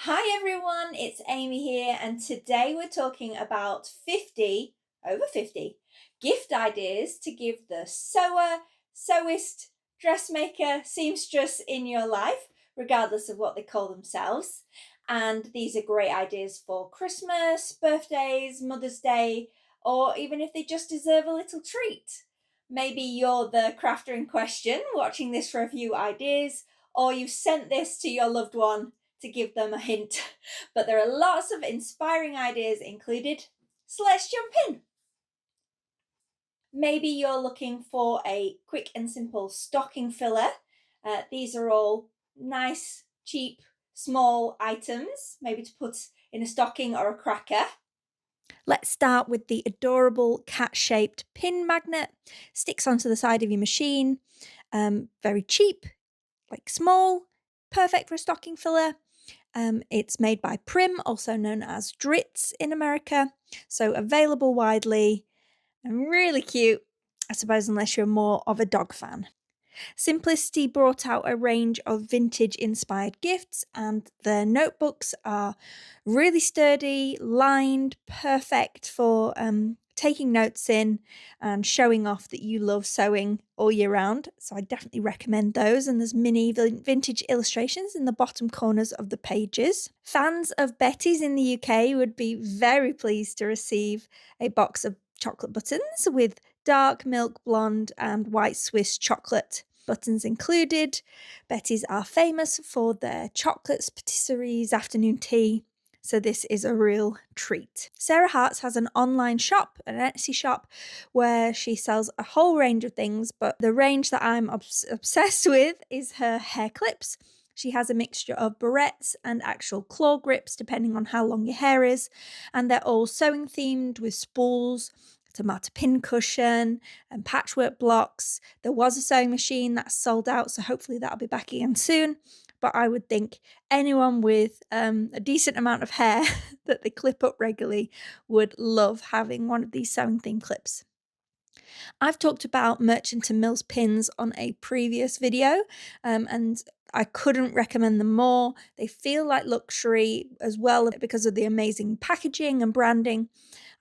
Hi everyone, it's Amy here, and today we're talking about over 50 gift ideas to give the sewer, sewist, dressmaker, seamstress in your life, regardless of what they call themselves. And these are great ideas for Christmas, birthdays, Mother's Day, or even if they just deserve a little treat. Maybe you're the crafter in question watching this for a few ideas, or you've sent this to your loved one to give them a hint. But there are lots of inspiring ideas included, so let's jump in. Maybe you're looking for a quick and simple stocking filler. These are all nice, cheap, small items, maybe to put in a stocking or a cracker. Let's start with the adorable cat-shaped pin magnet. Sticks onto the side of your machine. Very cheap, like small, perfect for a stocking filler. It's made by Prim, also known as Dritz in America, so available widely and really cute, I suppose, unless you're more of a dog fan. Simplicity brought out a range of vintage inspired gifts, and their notebooks are really sturdy, lined, perfect for taking notes in and showing off that you love sewing all year round. So I definitely recommend those. And there's mini vintage illustrations in the bottom corners of the pages. Fans of Betty's in the UK would be very pleased to receive a box of chocolate buttons with dark milk blonde and white Swiss chocolate buttons included. Betty's are famous for their chocolates, patisseries, afternoon tea, so this is a real treat. Sarah Hart's has an online shop, an Etsy shop, where she sells a whole range of things, but the range that I'm obsessed with is her hair clips. She has a mixture of barrettes and actual claw grips, depending on how long your hair is, and they're all sewing themed with spools, tomato pin cushion and patchwork blocks. There was a sewing machine that's sold out, so hopefully that'll be back again soon. But I would think anyone with a decent amount of hair that they clip up regularly would love having one of these sewing theme clips. I've talked about Merchant and Mills pins on a previous video, and I couldn't recommend them more. They feel like luxury as well because of the amazing packaging and branding.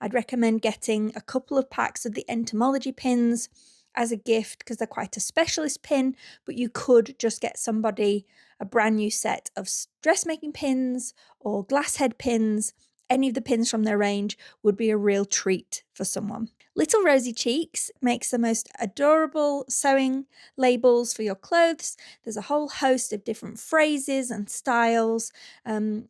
I'd recommend getting a couple of packs of the entomology pins as a gift because they're quite a specialist pin, but you could just get somebody a brand new set of dressmaking pins or glass head pins. Any of the pins from their range would be a real treat for someone. Little Rosy Cheeks makes the most adorable sewing labels for your clothes. There's a whole host of different phrases and styles.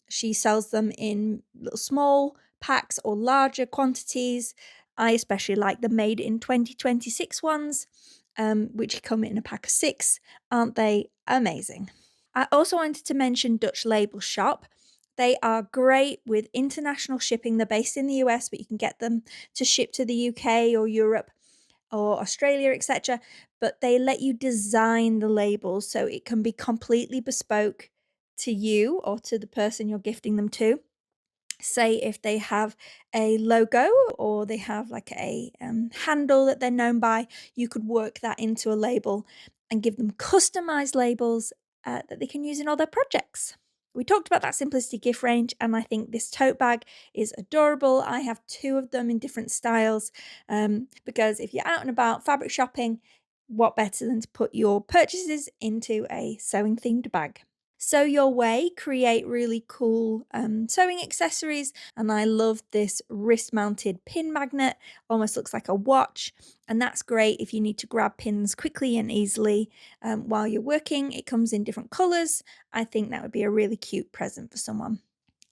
She sells them in little small packs or larger quantities. I especially like the made in 2026 ones, which come in a pack of 6. Aren't they amazing? I also wanted to mention Dutch Label Shop. They are great with international shipping. They're based in the US, but you can get them to ship to the UK or Europe or Australia, etc. But they let you design the labels so it can be completely bespoke to you or to the person you're gifting them to. Say if they have a logo or they have like a handle that they're known by, you could work that into a label and give them customized labels that they can use in all their projects. We talked about that Simplicity gift range, and I think this tote bag is adorable. I have 2 of them in different styles because if you're out and about fabric shopping, what better than to put your purchases into a sewing themed bag? Sew your way, create really cool sewing accessories, and I love this wrist mounted pin magnet, almost looks like a watch, and that's great if you need to grab pins quickly and easily while you're working. It comes in different colours. I think that would be a really cute present for someone.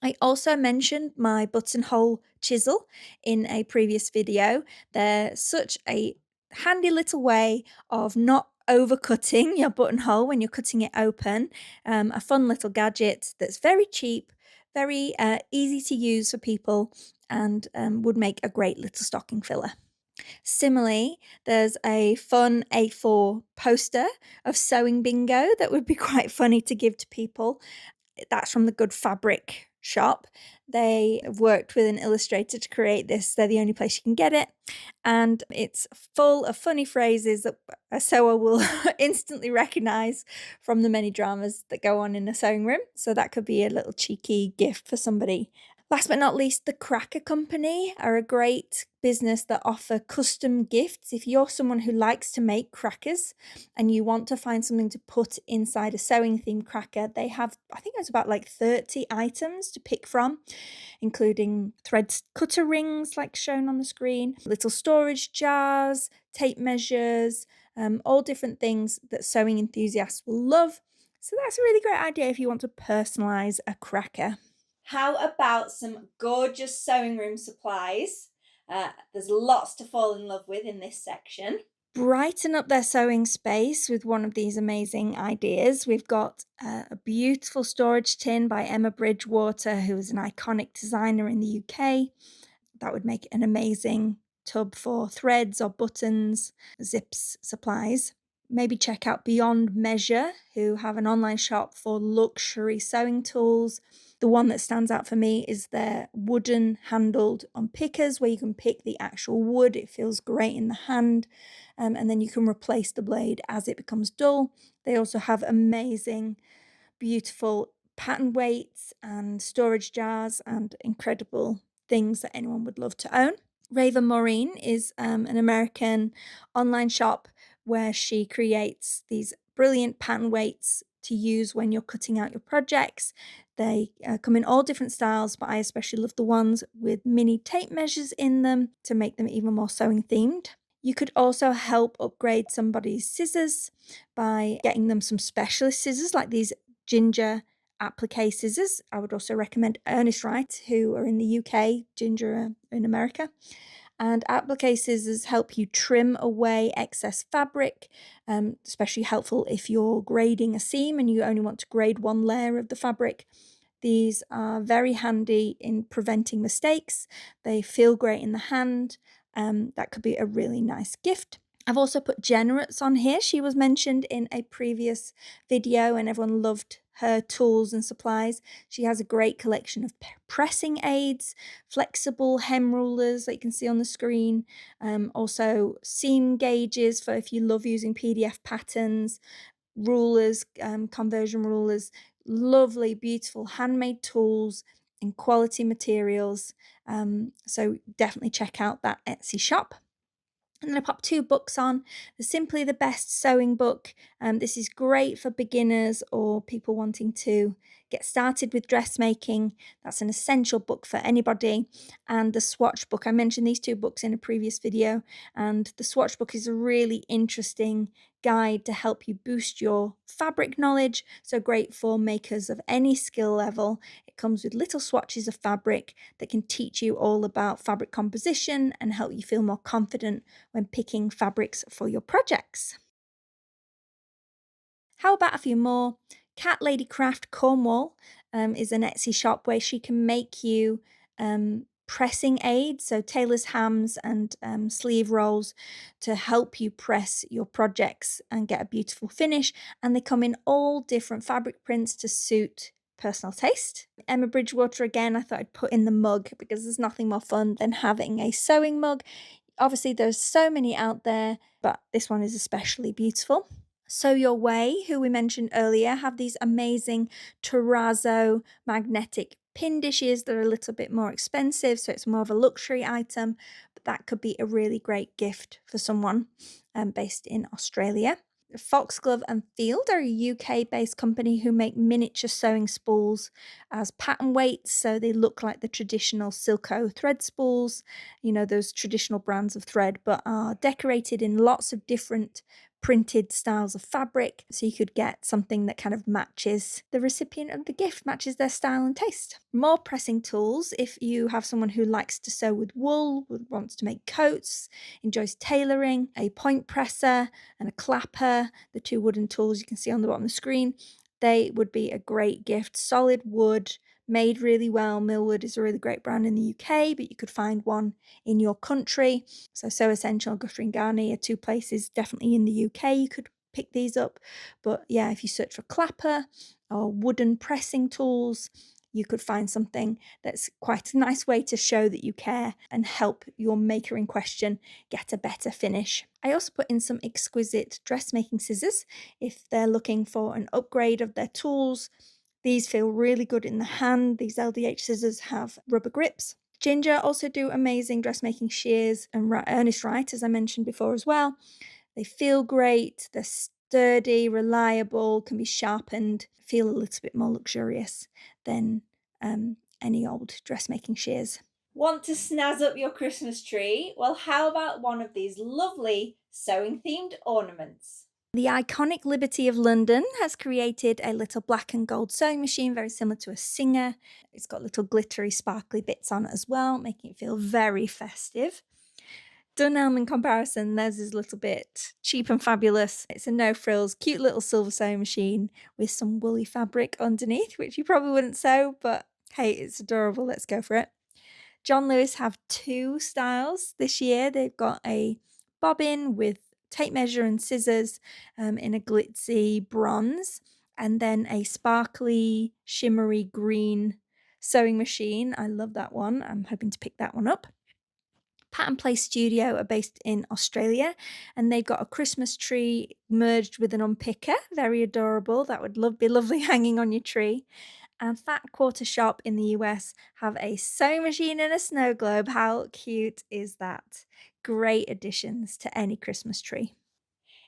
I also mentioned my buttonhole chisel in a previous video. They're such a handy little way of not overcutting your buttonhole when you're cutting it open. A fun little gadget that's very cheap, very easy to use for people, and would make a great little stocking filler. Similarly, there's a fun A4 poster of sewing bingo that would be quite funny to give to people. That's from the Good Fabric shop. They have worked with an illustrator to create this. They're the only place you can get it. And it's full of funny phrases that a sewer will instantly recognize from the many dramas that go on in a sewing room. So that could be a little cheeky gift for somebody. Last but not least, the Cracker Company are a great business that offer custom gifts. If you're someone who likes to make crackers and you want to find something to put inside a sewing themed cracker, they have, I think it's about like 30 items to pick from, including thread cutter rings like shown on the screen, little storage jars, tape measures, all different things that sewing enthusiasts will love. So that's a really great idea if you want to personalize a cracker. How about some gorgeous sewing room supplies? There's lots to fall in love with in this section. Brighten up their sewing space with one of these amazing ideas. We've got a beautiful storage tin by Emma Bridgewater, who is an iconic designer in the UK. That would make an amazing tub for threads or buttons, zips, supplies. Maybe check out Beyond Measure, who have an online shop for luxury sewing tools. The one that stands out for me is their wooden handled unpickers, where you can pick the actual wood. It feels great in the hand, and then you can replace the blade as it becomes dull. They also have amazing, beautiful pattern weights and storage jars and incredible things that anyone would love to own. Raven Maureen is an American online shop where she creates these brilliant pattern weights to use when you're cutting out your projects. They come in all different styles, but I especially love the ones with mini tape measures in them to make them even more sewing themed. You could also help upgrade somebody's scissors by getting them some specialist scissors like these Ginger applique scissors. I would also recommend Ernest Wright, who are in the UK, Ginger are in America. And applique scissors help you trim away excess fabric, especially helpful if you're grading a seam and you only want to grade one layer of the fabric. These are very handy in preventing mistakes. They feel great in the hand. That could be a really nice gift. I've also put Generous on here. She was mentioned in a previous video and everyone loved her tools and supplies. She has a great collection of pressing aids, flexible hem rulers that you can see on the screen, also seam gauges for if you love using PDF patterns, rulers, conversion rulers, lovely, beautiful handmade tools and quality materials. So definitely check out that Etsy shop. And then I popped 2 books on. The Simply the Best Sewing book. This is great for beginners or people wanting to get started with dressmaking. That's an essential book for anybody. And the Swatch book. I mentioned these 2 books in a previous video. And the Swatch book is a really interesting guide to help you boost your fabric knowledge. So great for makers of any skill level. It comes with little swatches of fabric that can teach you all about fabric composition and help you feel more confident when picking fabrics for your projects. How about a few more? Cat Lady Craft Cornwall is an Etsy shop where she can make you pressing aids, so tailor's hams and sleeve rolls to help you press your projects and get a beautiful finish. And they come in all different fabric prints to suit personal taste. Emma Bridgewater again, I thought I'd put in the mug because there's nothing more fun than having a sewing mug. Obviously, there's so many out there, but this one is especially beautiful. Sew Your Way, who we mentioned earlier, have these amazing terrazzo magnetic pin dishes that are a little bit more expensive, so it's more of a luxury item, but that could be a really great gift for someone based in Australia. Foxglove and Field are a UK-based company who make miniature sewing spools as pattern weights, so they look like the traditional Silco thread spools, you know, those traditional brands of thread, but are decorated in lots of different printed styles of fabric, so you could get something that kind of matches the recipient of the gift, matches their style and taste. More pressing tools if you have someone who likes to sew with wool, wants to make coats, enjoys tailoring, a point presser and a clapper, the 2 wooden tools you can see on the bottom of the screen. They would be a great gift. Solid wood, made really well. Millwood is a really great brand in the UK, but you could find one in your country. So Essential, Guthrie and Garney are 2 places definitely in the UK you could pick these up. But yeah, if you search for clapper or wooden pressing tools, you could find something that's quite a nice way to show that you care and help your maker in question get a better finish. I also put in some exquisite dressmaking scissors if they're looking for an upgrade of their tools. These feel really good in the hand. These LDH scissors have rubber grips. Ginger also do amazing dressmaking shears, and Ernest Wright, as I mentioned before as well. They feel great, they're sturdy, reliable, can be sharpened, feel a little bit more luxurious than any old dressmaking shears. Want to snazz up your Christmas tree? Well, how about one of these lovely sewing themed ornaments? The iconic Liberty of London has created a little black and gold sewing machine very similar to a Singer. It's got little glittery, sparkly bits on it as well, making it feel very festive. Dunelm, in comparison, theirs is a little bit cheap and fabulous. It's a no-frills, cute little silver sewing machine with some woolly fabric underneath, which you probably wouldn't sew, but hey, it's adorable. Let's go for it. John Lewis have two styles this year. They've got a bobbin with tape measure and scissors in a glitzy bronze, and then a sparkly, shimmery green sewing machine. I love that one. I'm hoping to pick that one up. Pattern Play Studio are based in Australia, and they've got a Christmas tree merged with an unpicker. Very adorable. That would be lovely hanging on your tree. And Fat Quarter Shop in the US have a sewing machine and a snow globe. How cute is that? Great additions to any Christmas tree.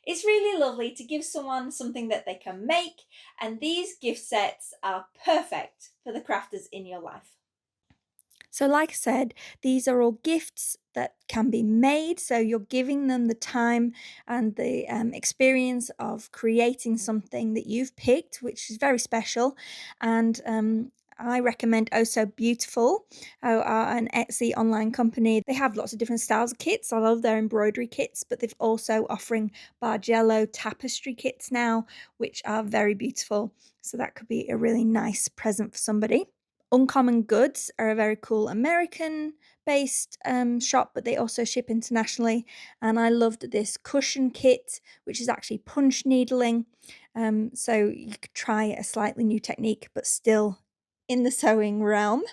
It's really lovely to give someone something that they can make, and these gift sets are perfect for the crafters in your life. So like I said, these are all gifts that can be made. So you're giving them the time and the experience of creating something that you've picked, which is very special. And I recommend Oh So Beautiful, who are an Etsy online company. They have lots of different styles of kits. I love their embroidery kits, but they've also offering Bargello tapestry kits now, which are very beautiful. So that could be a really nice present for somebody. Uncommon Goods are a very cool American-based shop, but they also ship internationally. And I loved this cushion kit, which is actually punch needling. So you could try a slightly new technique, but still in the sewing realm.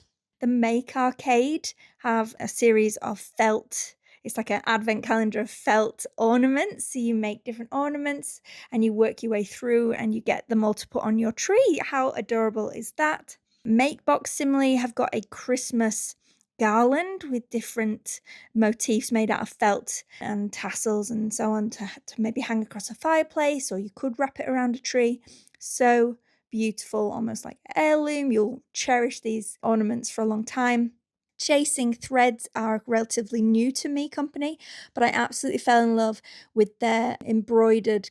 The Make Arcade have a series of felt. It's like an advent calendar of felt ornaments. So you make different ornaments and you work your way through and you get them all to put on your tree. How adorable is that? Makebox similarly have got a Christmas garland with different motifs made out of felt and tassels and so on to maybe hang across a fireplace, or you could wrap it around a tree. So beautiful, almost like heirloom. You'll cherish these ornaments for a long time. Chasing Threads are a relatively new to me company, but I absolutely fell in love with their embroidered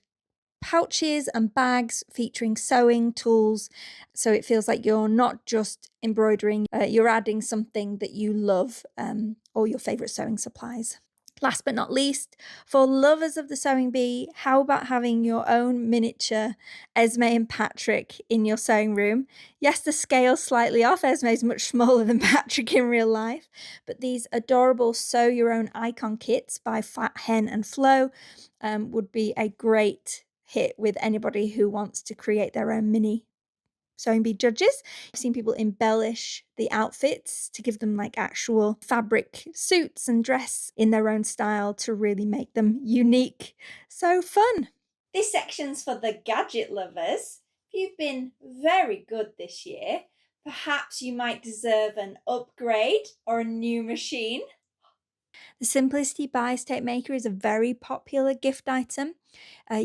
pouches and bags featuring sewing tools. So it feels like you're not just embroidering, you're adding something that you love, or your favorite sewing supplies. Last but not least, for lovers of the sewing bee, how about having your own miniature Esme and Patrick in your sewing room? Yes, the scale's slightly off. Esme is much smaller than Patrick in real life, but these adorable sew your own icon kits by Fat Hen and Flo would be a great hit with anybody who wants to create their own mini sewing bee judges. I've seen people embellish the outfits to give them like actual fabric suits and dress in their own style to really make them unique. So fun. This section's for the gadget lovers. If you've been very good this year, perhaps you might deserve an upgrade or a new machine. The Simplicity Bias Tape Maker is a very popular gift item.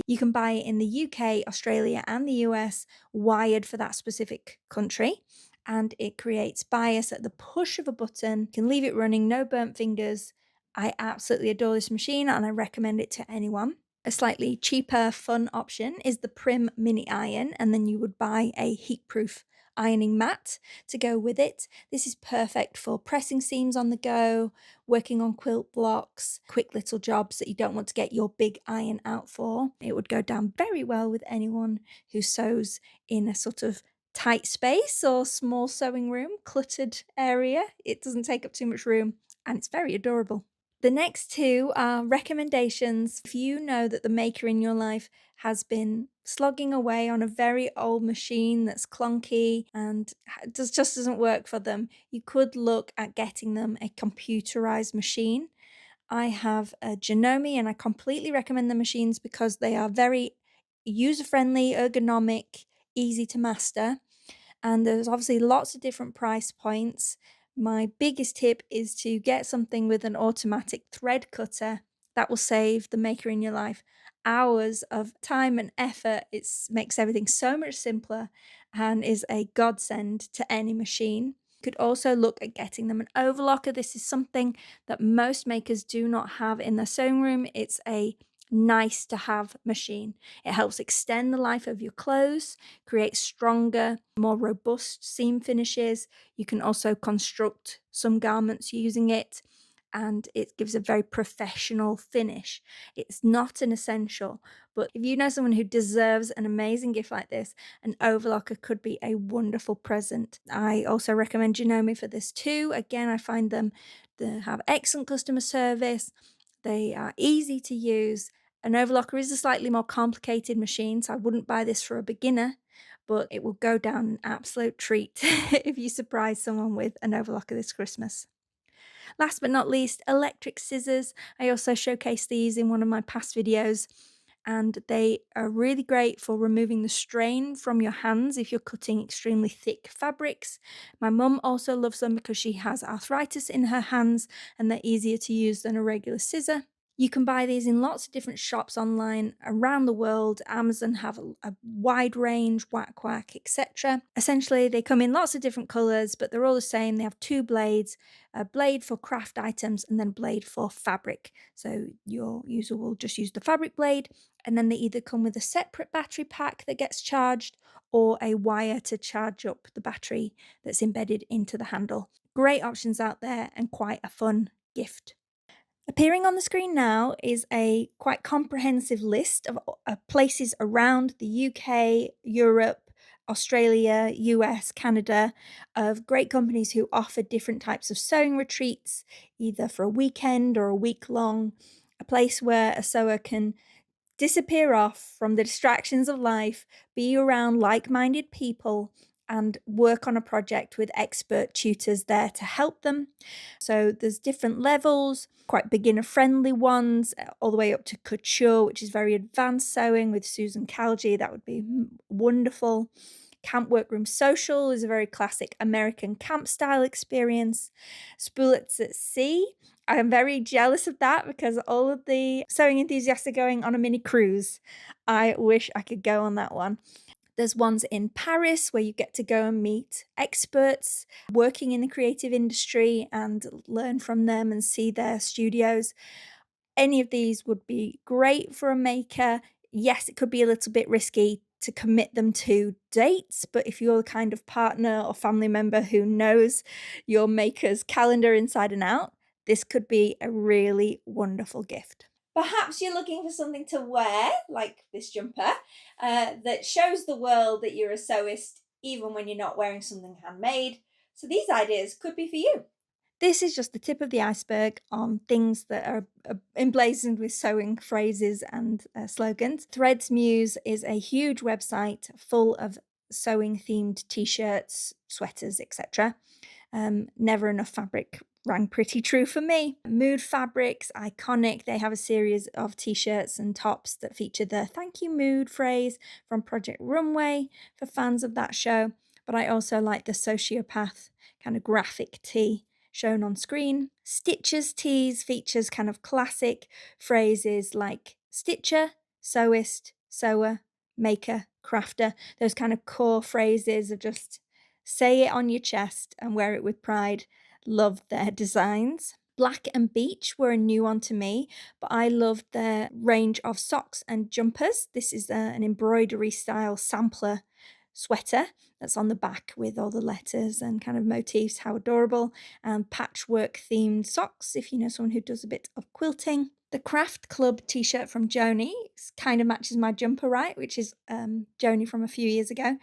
You can buy it in the UK, Australia, and the US, wired for that specific country. And it creates bias at the push of a button. You can leave it running, no burnt fingers. I absolutely adore this machine and I recommend it to anyone. A slightly cheaper, fun option is the Prim Mini Iron, and then you would buy a heat-proof ironing mat to go with it. This is perfect for pressing seams on the go, working on quilt blocks, quick little jobs that you don't want to get your big iron out for. It would go down very well with anyone who sews in a sort of tight space or small sewing room, cluttered area. It doesn't take up too much room and it's very adorable. The next two are recommendations. If you know that the maker in your life has been slogging away on a very old machine that's clunky and just doesn't work for them, you could look at getting them a computerized machine. I have a Janome and I completely recommend the machines because they are very user-friendly, ergonomic, easy to master, and there's obviously lots of different price points. My biggest tip is to get something with an automatic thread cutter. That will save the maker in your life hours of time and effort. It makes everything so much simpler and is a godsend to any machine. You could also look at getting them an overlocker. This is something that most makers do not have in their sewing room. It's a nice to have machine. It helps extend the life of your clothes, create stronger, more robust seam finishes. You can also construct some garments using it, and it gives a very professional finish. It's not an essential, but if you know someone who deserves an amazing gift like this, an overlocker could be a wonderful present. I also recommend Janome for this too. Again, I find they have excellent customer service. They are easy to use. An overlocker is a slightly more complicated machine, so I wouldn't buy this for a beginner, but it will go down an absolute treat if you surprise someone with an overlocker this Christmas. Last but not least, electric scissors. I also showcased these in one of my past videos, and they are really great for removing the strain from your hands if you're cutting extremely thick fabrics. My mum also loves them because she has arthritis in her hands and they're easier to use than a regular scissor. You can buy these in lots of different shops online around the world. Amazon have a wide range, Whack Whack, etc. Essentially, they come in lots of different colours, but they're all the same. They have two blades, a blade for craft items and then a blade for fabric. So your user will just use the fabric blade, and then they either come with a separate battery pack that gets charged or a wire to charge up the battery that's embedded into the handle. Great options out there and quite a fun gift. Appearing on the screen now is a quite comprehensive list of places around the UK, Europe, Australia, US, Canada, of great companies who offer different types of sewing retreats, either for a weekend or a week long, a place where a sewer can disappear off from the distractions of life, be around like minded people, and work on a project with expert tutors there to help them. So there's different levels, quite beginner friendly ones, all the way up to couture, which is very advanced sewing with Susan Calgie. That would be wonderful. Camp Workroom Social is a very classic American camp style experience. Spoolets at Sea, I am very jealous of that because all of the sewing enthusiasts are going on a mini cruise. I wish I could go on that one. There's ones in Paris where you get to go and meet experts working in the creative industry and learn from them and see their studios. Any of these would be great for a maker. Yes, it could be a little bit risky to commit them to dates, but if you're the kind of partner or family member who knows your maker's calendar inside and out, this could be a really wonderful gift. Perhaps you're looking for something to wear, like this jumper, that shows the world that you're a sewist, even when you're not wearing something handmade. So these ideas could be for you. This is just the tip of the iceberg on things that are emblazoned with sewing phrases and slogans. Threads Muse is a huge website full of sewing themed t-shirts, sweaters, etc. Never enough fabric rang pretty true for me. Mood Fabrics, iconic. They have a series of t-shirts and tops that feature the thank you mood phrase from Project Runway for fans of that show. But I also like the sociopath kind of graphic tee shown on screen. Stitchers tees features kind of classic phrases like stitcher, sewist, sewer, maker, crafter. Those kind of core phrases of just say it on your chest and wear it with pride. Love their designs. Black and Beach were a new one to me, but I loved their range of socks and jumpers. This is an embroidery style sampler sweater that's on the back with all the letters and kind of motifs, how adorable, and patchwork themed socks if you know someone who does a bit of quilting. The Craft Club t-shirt from Joni kind of matches my jumper, right, which is Joni from a few years ago,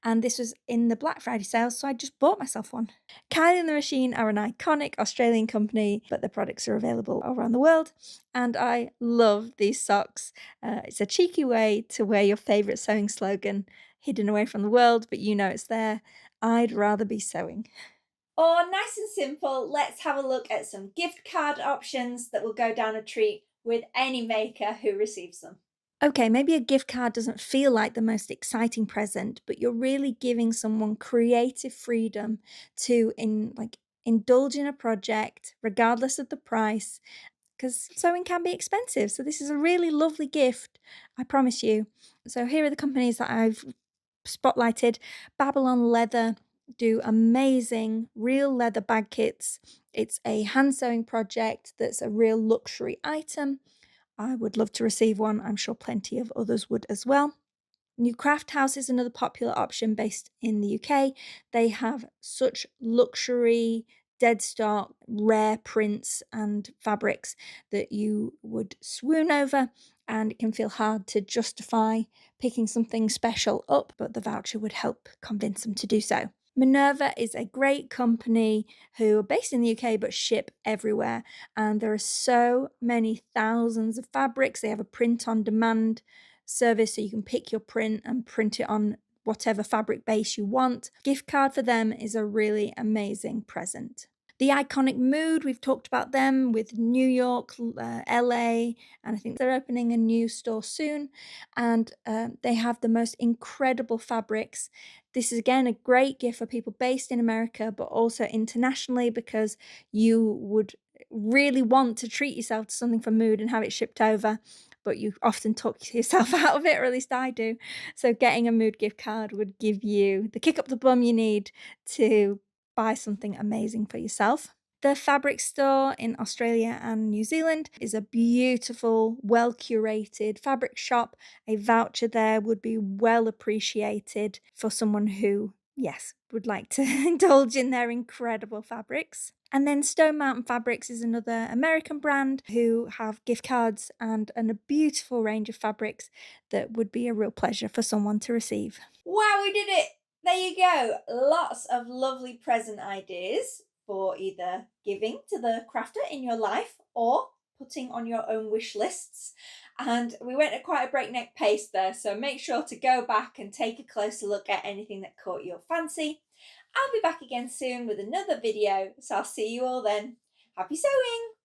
and this was in the Black Friday sales, so I just bought myself one. Kylie and the Machine are an iconic Australian company, but their products are available all around the world, and I love these socks. It's a cheeky way to wear your favourite sewing slogan, hidden away from the world, but you know it's there. I'd rather be sewing. Or nice and simple, let's have a look at some gift card options that will go down a treat with any maker who receives them. Okay, maybe a gift card doesn't feel like the most exciting present, but you're really giving someone creative freedom to indulge in a project regardless of the price, because sewing can be expensive. So this is a really lovely gift, I promise you. So here are the companies that I've spotlighted. Babylon Leather do amazing real leather bag kits. It's a hand sewing project that's a real luxury item. I would love to receive one. I'm sure plenty of others would as well. New Craft House is another popular option based in the UK. They have such luxury, dead stock, rare prints and fabrics that you would swoon over, and it can feel hard to justify picking something special up, but the voucher would help convince them to do so. Minerva is a great company who are based in the UK but ship everywhere, and there are so many thousands of fabrics. They have a print on demand service, so you can pick your print and print it on whatever fabric base you want. Gift card for them is a really amazing present. The Iconic Mood, we've talked about them with New York, LA, and I think they're opening a new store soon. And they have the most incredible fabrics. This is again a great gift for people based in America, but also internationally, because you would really want to treat yourself to something from Mood and have it shipped over, but you often talk yourself out of it, or at least I do. So getting a Mood gift card would give you the kick up the bum you need to buy something amazing for yourself. The Fabric Store in Australia and New Zealand is a beautiful, well curated fabric shop. A voucher there would be well appreciated for someone who, yes, would like to indulge in their incredible fabrics. And then Stone Mountain Fabrics is another American brand who have gift cards and a beautiful range of fabrics that would be a real pleasure for someone to receive. Wow, we did it! There you go. Lots of lovely present ideas for either giving to the crafter in your life or putting on your own wish lists. And we went at quite a breakneck pace there, so make sure to go back and take a closer look at anything that caught your fancy. I'll be back again soon with another video, so I'll see you all then. Happy sewing!